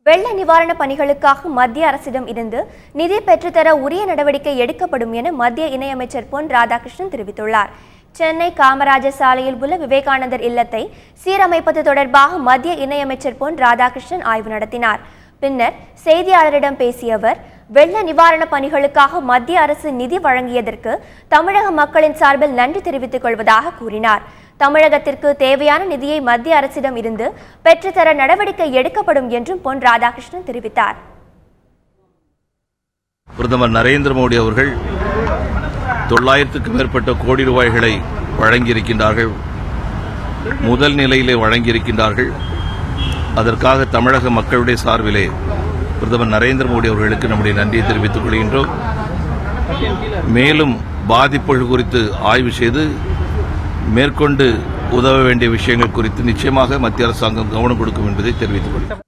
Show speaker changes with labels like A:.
A: வெள்ள நிவாரண பணிகளுக்காக மத்திய அரசிடம் இருந்து நிதி பெற்றுத்தர உரிய நடவடிக்கை எடுக்கப்படும் என மத்திய இணையமைச்சர் பொன் ராதாகிருஷ்ணன் தெரிவித்துள்ளார். சென்னை காமராஜர் சாலையில் உள்ள விவேகானந்தர் இல்லத்தை சீரமைப்பது தொடர்பாக மத்திய இணையமைச்சர் பொன் ராதாகிருஷ்ணன் ஆய்வு நடத்தினார். பின்னர் செய்தியாளரிடம் பேசிய அவர், வெள்ள நிவாரண பணிகளுக்காக மத்திய அரசு நிதி வழங்கியதற்கு தமிழக மக்களின் சார்பில் நன்றி தெரிவித்துக் கொள்வதாக கூறினார். தமிழகத்திற்கு தேவையான நிதியை மத்திய அரசிடம் இருந்து பெற்றுத்தர நடவடிக்கை எடுக்கப்படும் என்றும் பொன் ராதாகிருஷ்ணன் தெரிவித்தார்.
B: பிரதமர் நரேந்திர மோடி அவர்கள் 900க்கும் மேற்பட்ட கோடி ரூபாய்களை வழங்கியிருக்கின்றார்கள். முதல் நிலையிலே வழங்கியிருக்கின்றார்கள். அதற்காக தமிழக மக்களுடைய சார்பிலே பிரதமர் நரேந்திர மோடி அவர்களுக்கு நம்முடைய நன்றியை தெரிவித்துக் கொள்கின்றோம். மேலும் பாதிப்புகள் குறித்து ஆய்வு செய்து மேற்கொண்டு உதவ வேண்டிய விஷயங்கள் குறித்து நிச்சயமாக மத்திய அரசாங்கம் கவனம் கொடுக்கும் என்பதை தெரிவித்துக் கொள்கிறேன்.